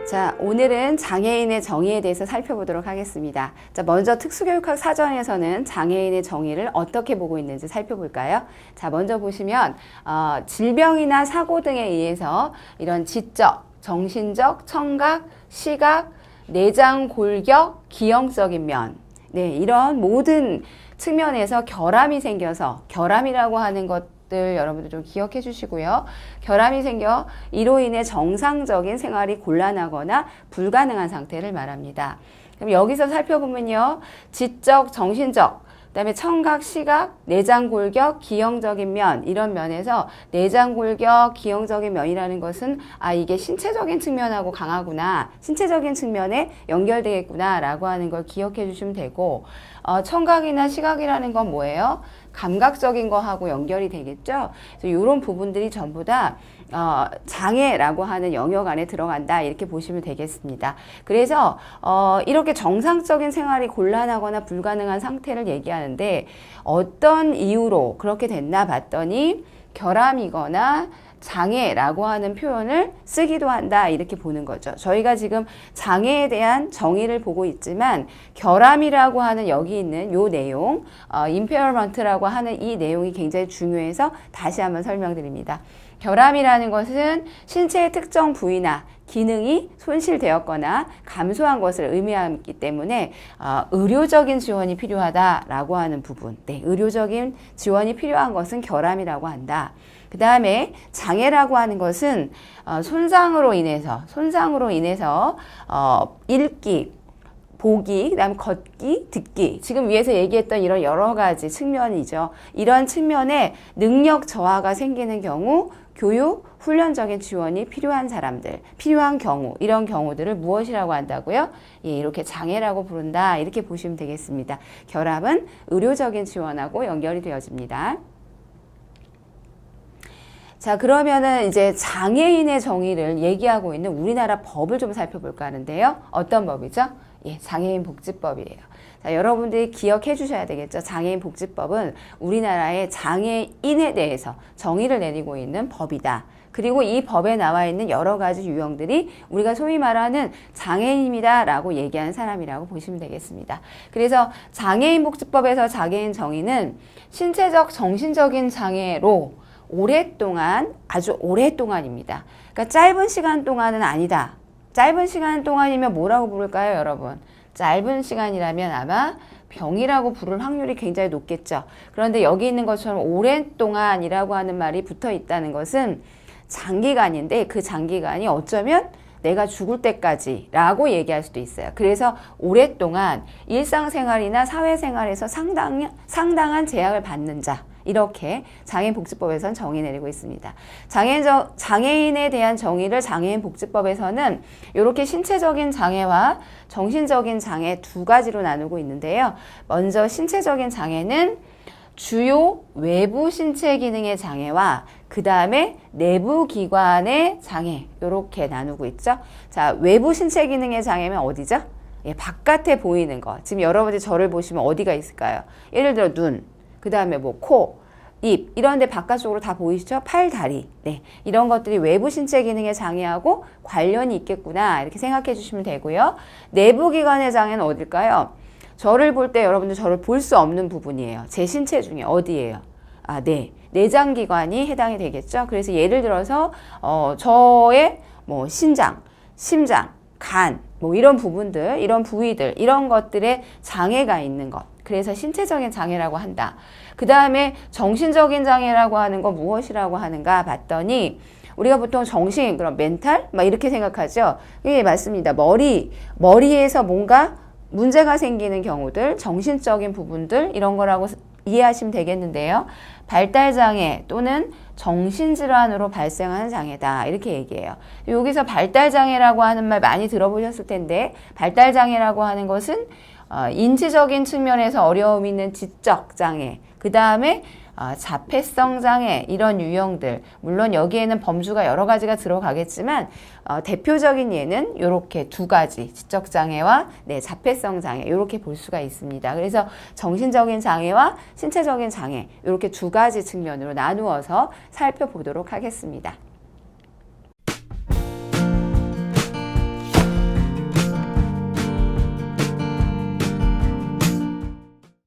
자, 오늘은 장애인의 정의에 대해서 살펴보도록 하겠습니다. 자, 먼저 특수교육학 사전에서는 장애인의 정의를 어떻게 보고 있는지 살펴볼까요? 자, 먼저 보시면 질병이나 사고 등에 의해서 이런 지적, 정신적, 청각, 시각, 내장 골격, 기형적인 면, 이런 모든 측면에서 결함이 생겨서 결함이라고 하는 것들 여러분들 좀 기억해 주시고요. 결함이 생겨 이로 인해 정상적인 생활이 곤란하거나 불가능한 상태를 말합니다. 그럼 여기서 살펴보면요. 지적, 정신적, 그다음에 청각, 시각, 내장 골격, 기형적인 면 이런 면에서 내장 골격, 기형적인 면이라는 것은 이게 신체적인 측면하고 강하구나. 신체적인 측면에 연결되겠구나 라고 하는 걸 기억해 주시면 되고 청각이나 시각이라는 건 뭐예요? 감각적인 거하고 연결이 되겠죠. 그래서 이런 부분들이 전부 다 장애라고 하는 영역 안에 들어간다 이렇게 보시면 되겠습니다. 그래서 이렇게 정상적인 생활이 곤란하거나 불가능한 상태를 얘기하는데 어떤 이유로 그렇게 됐나 봤더니 결함이거나 장애라고 하는 표현을 쓰기도 한다 이렇게 보는 거죠. 저희가 지금 장애에 대한 정의를 보고 있지만 결함이라고 하는 여기 있는 요 내용 impairment라고 하는 이 내용이 굉장히 중요해서 다시 한번 설명드립니다. 결함이라는 것은 신체의 특정 부위나 기능이 손실되었거나 감소한 것을 의미하기 때문에 의료적인 지원이 필요하다라고 하는 부분, 의료적인 지원이 필요한 것은 결함이라고 한다. 그 다음에 장애라고 하는 것은 손상으로 인해서 읽기, 보기, 그다음에 걷기, 듣기. 지금 위에서 얘기했던 이런 여러 가지 측면이죠. 이런 측면에 능력 저하가 생기는 경우 교육, 훈련적인 지원이 필요한 사람들, 필요한 경우, 이런 경우들을 무엇이라고 한다고요? 이렇게 장애라고 부른다. 이렇게 보시면 되겠습니다. 결함은 의료적인 지원하고 연결이 되어집니다. 자, 그러면은 이제 장애인의 정의를 얘기하고 있는 우리나라 법을 좀 살펴볼까 하는데요. 어떤 법이죠? 장애인 복지법이에요. 자, 여러분들이 기억해 주셔야 되겠죠. 장애인 복지법은 우리나라의 장애인에 대해서 정의를 내리고 있는 법이다. 그리고 이 법에 나와 있는 여러 가지 유형들이 우리가 소위 말하는 장애인입니다 라고 얘기하는 사람이라고 보시면 되겠습니다. 그래서 장애인 복지법에서 장애인 정의는 신체적, 정신적인 장애로 오랫동안, 아주 오랫동안입니다. 그러니까 짧은 시간 동안은 아니다. 짧은 시간 동안이면 뭐라고 부를까요, 여러분? 짧은 시간이라면 아마 병이라고 부를 확률이 굉장히 높겠죠. 그런데 여기 있는 것처럼 오랫동안이라고 하는 말이 붙어 있다는 것은 장기간인데 그 장기간이 어쩌면 내가 죽을 때까지 라고 얘기할 수도 있어요. 그래서 오랫동안 일상생활이나 사회생활에서 상당한 제약을 받는 자, 이렇게 장애인복지법에서는 정의 내리고 있습니다. 장애인에 대한 정의를 장애인복지법에서는 이렇게 신체적인 장애와 정신적인 장애 두 가지로 나누고 있는데요. 먼저 신체적인 장애는 주요 외부 신체 기능의 장애와 그 다음에 내부 기관의 장애 이렇게 나누고 있죠. 자, 외부 신체 기능의 장애면 어디죠? 바깥에 보이는 거. 지금 여러분들이 저를 보시면 어디가 있을까요? 예를 들어 눈, 그 다음에 코, 입 이런 데 바깥쪽으로 다 보이시죠? 팔, 다리. 이런 것들이 외부 신체 기능의 장애하고 관련이 있겠구나 이렇게 생각해 주시면 되고요. 내부 기관의 장애는 어딜까요? 저를 볼 때 여러분들 저를 볼 수 없는 부분이에요. 제 신체 중에 어디예요? 내장 기관이 해당이 되겠죠. 그래서 예를 들어서 저의 신장, 심장, 간 이런 부분들, 이런 부위들, 이런 것들에 장애가 있는 것. 그래서 신체적인 장애라고 한다. 그 다음에 정신적인 장애라고 하는 건 무엇이라고 하는가 봤더니 우리가 보통 정신, 그럼 멘탈? 이렇게 생각하죠. 예, 맞습니다. 머리에서 뭔가 문제가 생기는 경우들, 정신적인 부분들, 이런 거라고 이해하시면 되겠는데요. 발달장애 또는 정신질환으로 발생하는 장애다. 이렇게 얘기해요. 여기서 발달장애라고 하는 말 많이 들어보셨을 텐데, 발달장애라고 하는 것은 인지적인 측면에서 어려움이 있는 지적장애, 그 다음에 자폐성 장애 이런 유형들, 물론 여기에는 범주가 여러 가지가 들어가겠지만 대표적인 예는 이렇게 두 가지, 지적장애와 자폐성 장애 이렇게 볼 수가 있습니다. 그래서 정신적인 장애와 신체적인 장애 이렇게 두 가지 측면으로 나누어서 살펴보도록 하겠습니다.